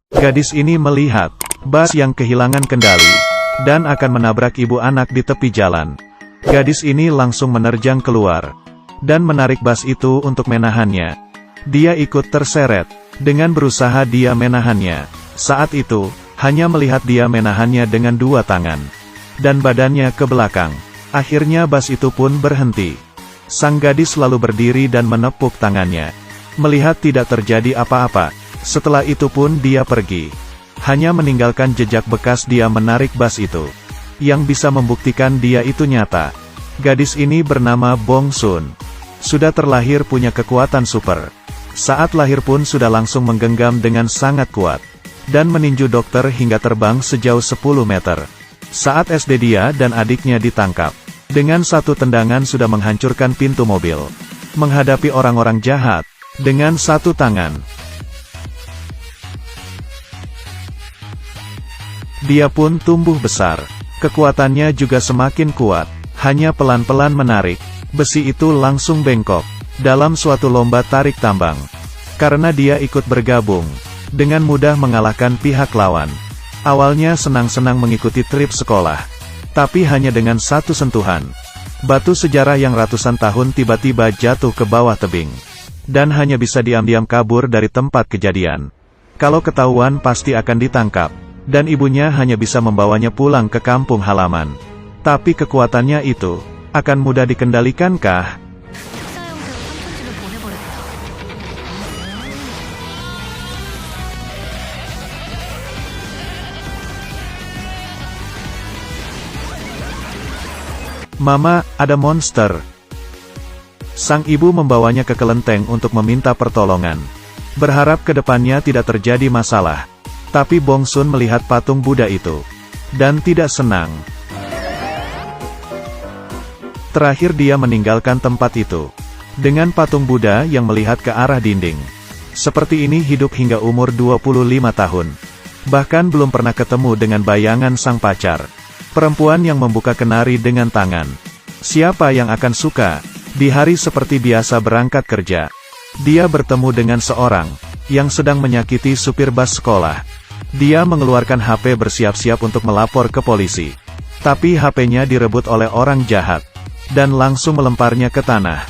Gadis ini melihat bus yang kehilangan kendali dan akan menabrak ibu anak di tepi jalan. Gadis ini langsung menerjang keluar dan menarik bus itu untuk menahannya. Dia ikut terseret. Dengan berusaha dia menahannya. Saat itu, hanya melihat dia menahannya dengan dua tangan dan badannya ke belakang. Akhirnya bus itu pun berhenti. Sang gadis lalu berdiri dan menepuk tangannya. Melihat tidak terjadi apa-apa. Setelah itu pun dia pergi. Hanya meninggalkan jejak bekas dia menarik bus itu. Yang bisa membuktikan dia itu nyata. Gadis ini bernama Bong Sun. Sudah terlahir punya kekuatan super. Saat lahir pun sudah langsung menggenggam dengan sangat kuat. Dan meninju dokter hingga terbang sejauh 10 meter. Saat SD dia dan adiknya ditangkap. Dengan satu tendangan sudah menghancurkan pintu mobil. Menghadapi orang-orang jahat. Dengan satu tangan. Dia pun tumbuh besar. Kekuatannya juga semakin kuat. Hanya pelan-pelan menarik. Besi itu langsung bengkok. Dalam suatu lomba tarik tambang. Karena dia ikut bergabung. Dengan mudah mengalahkan pihak lawan. Awalnya senang-senang mengikuti trip sekolah. Tapi hanya dengan satu sentuhan. Batu sejarah yang ratusan tahun tiba-tiba jatuh ke bawah tebing. Dan hanya bisa diam-diam kabur dari tempat kejadian. Kalau ketahuan pasti akan ditangkap. Dan ibunya hanya bisa membawanya pulang ke kampung halaman. Tapi kekuatannya itu, akan mudah dikendalikankah? Mama, ada monster. Sang ibu membawanya ke kelenteng untuk meminta pertolongan. Berharap ke depannya tidak terjadi masalah. Tapi Bong Sun melihat patung Buddha itu. Dan tidak senang. Terakhir dia meninggalkan tempat itu. Dengan patung Buddha yang melihat ke arah dinding. Seperti ini hidup hingga umur 25 tahun. Bahkan belum pernah ketemu dengan bayangan sang pacar. Perempuan yang membuka kenari dengan tangan. Siapa yang akan suka? Di hari seperti biasa berangkat kerja. Dia bertemu dengan seorang yang sedang menyakiti supir bus sekolah. Dia mengeluarkan HP bersiap-siap untuk melapor ke polisi. Tapi HP-nya direbut oleh orang jahat. Dan langsung melemparnya ke tanah.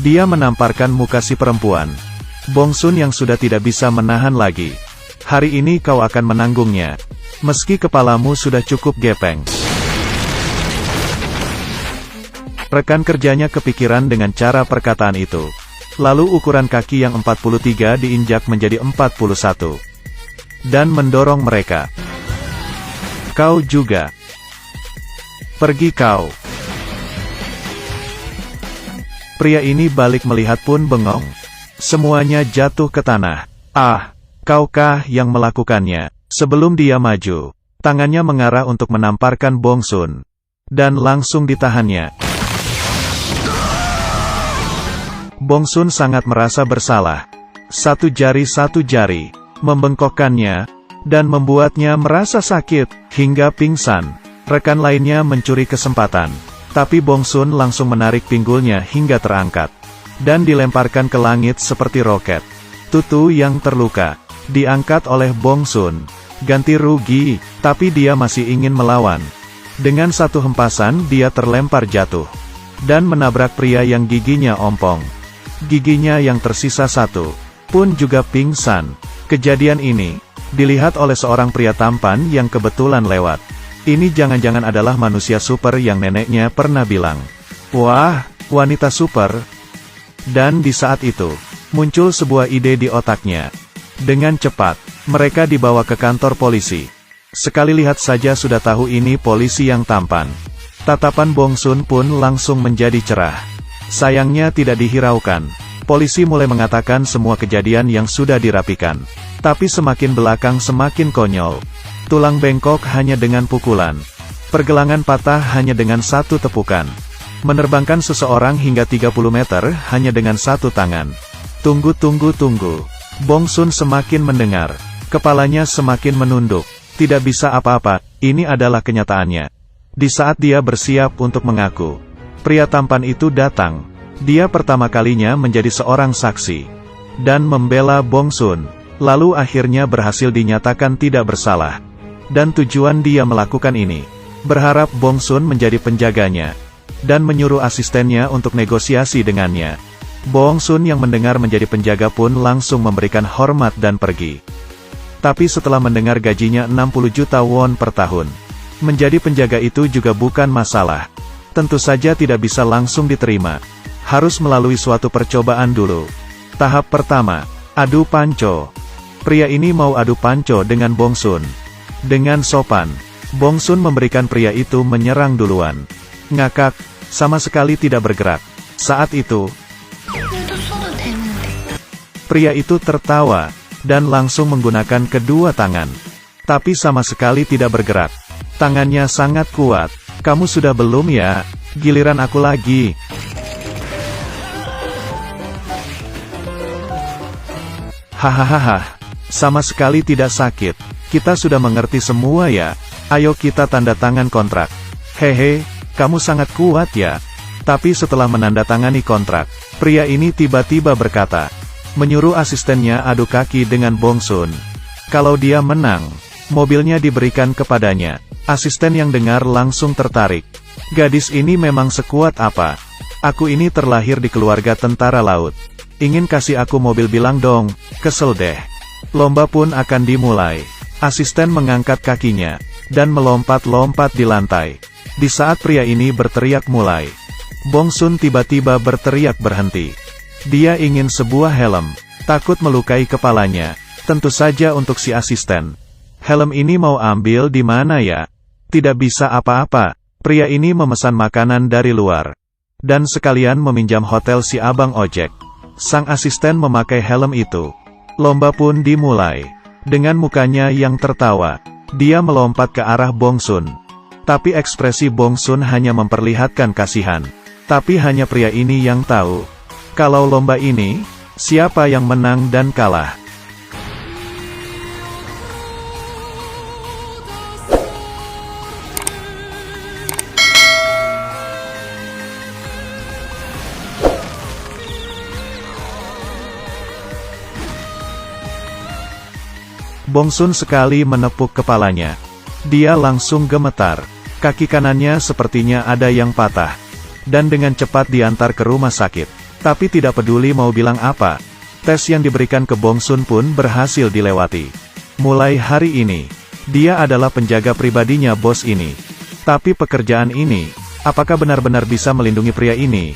Dia menamparkan muka si perempuan. Bong Sun yang sudah tidak bisa menahan lagi. Hari ini kau akan menanggungnya. Meski kepalamu sudah cukup gepeng. Rekan kerjanya kepikiran dengan cara perkataan itu. Lalu ukuran kaki yang 43 diinjak menjadi 41. Dan mendorong mereka. Kau juga. Pergi kau. Pria ini balik melihat pun bengong. Semuanya jatuh ke tanah. Ah, kaukah yang melakukannya? Sebelum dia maju, tangannya mengarah untuk menamparkan Bong Sun. Dan langsung ditahannya. Bong Sun sangat merasa bersalah. Satu jari, membengkokkannya, dan membuatnya merasa sakit, hingga pingsan. Rekan lainnya mencuri kesempatan. Tapi Bong Sun langsung menarik pinggulnya hingga terangkat. Dan dilemparkan ke langit seperti roket. Tutu yang terluka diangkat oleh Bong Sun. Ganti rugi, tapi dia masih ingin melawan. Dengan satu hempasan dia terlempar jatuh. Dan menabrak pria yang giginya ompong. Giginya yang tersisa satu pun juga pingsan. Kejadian ini dilihat oleh seorang pria tampan yang kebetulan lewat. Ini jangan-jangan adalah manusia super yang neneknya pernah bilang. Wah, wanita super. Dan di saat itu, muncul sebuah ide di otaknya. Dengan cepat, mereka dibawa ke kantor polisi. Sekali lihat saja sudah tahu ini polisi yang tampan. Tatapan Bong Sun pun langsung menjadi cerah. Sayangnya tidak dihiraukan. Polisi mulai mengatakan semua kejadian yang sudah dirapikan. Tapi semakin belakang semakin konyol. Tulang bengkok hanya dengan pukulan. Pergelangan patah hanya dengan satu tepukan. Menerbangkan seseorang hingga 30 meter hanya dengan satu tangan. Tunggu. Bong Sun semakin mendengar. Kepalanya semakin menunduk. Tidak bisa apa-apa. ini adalah kenyataannya. Di saat dia bersiap untuk mengaku, pria tampan itu datang. Dia pertama kalinya menjadi seorang saksi dan membela Bong Sun, lalu akhirnya berhasil dinyatakan tidak bersalah. Dan tujuan dia melakukan ini, berharap Bong Sun menjadi penjaganya, dan menyuruh asistennya untuk negosiasi dengannya. Bong Sun yang mendengar menjadi penjaga pun langsung memberikan hormat dan pergi. Tapi setelah mendengar gajinya 60 juta won per tahun, menjadi penjaga itu juga bukan masalah. Tentu saja tidak bisa langsung diterima. Harus melalui suatu percobaan dulu. Tahap pertama, adu panco. Pria ini mau adu panco dengan Bong Sun. Dengan sopan, Bong Sun memberikan pria itu menyerang duluan. Ngakak, sama sekali tidak bergerak. Saat itu, pria itu tertawa, dan langsung menggunakan kedua tangan. Tapi sama sekali tidak bergerak. Tangannya sangat kuat. Kamu sudah belum ya? Giliran aku lagi. Hahaha, sama sekali tidak sakit. Kita sudah mengerti semua ya. Ayo kita tanda tangan kontrak. Hehe, kamu sangat kuat ya. Tapi setelah menandatangani kontrak, pria ini tiba-tiba berkata, menyuruh asistennya adu kaki dengan Bong Sun. Kalau dia menang, mobilnya diberikan kepadanya. Asisten yang dengar langsung tertarik. Gadis ini memang sekuat apa? Aku ini terlahir di keluarga tentara laut. Ingin kasih aku mobil bilang dong, kesel deh. Lomba pun akan dimulai. Asisten mengangkat kakinya, dan melompat-lompat di lantai. Di saat pria ini berteriak mulai, Bong Sun tiba-tiba berteriak berhenti. Dia ingin sebuah helm, takut melukai kepalanya. Tentu saja untuk si asisten. Helm ini mau ambil di mana ya? Tidak bisa apa-apa. Pria ini memesan makanan dari luar. Dan sekalian meminjam hotel si abang ojek. Sang asisten memakai helm itu. Lomba pun dimulai. Dengan mukanya yang tertawa, dia melompat ke arah Bong Sun. Tapi ekspresi Bong Sun hanya memperlihatkan kasihan. Tapi hanya pria ini yang tahu. Kalau lomba ini, siapa yang menang dan kalah? Bong Sun sekali menepuk kepalanya. Dia langsung gemetar. Kaki kanannya sepertinya ada yang patah. Dan dengan cepat diantar ke rumah sakit. Tapi tidak peduli mau bilang apa. Tes yang diberikan ke Bong Sun pun berhasil dilewati. Mulai hari ini, dia adalah penjaga pribadinya bos ini. Tapi pekerjaan ini, apakah benar-benar bisa melindungi pria ini?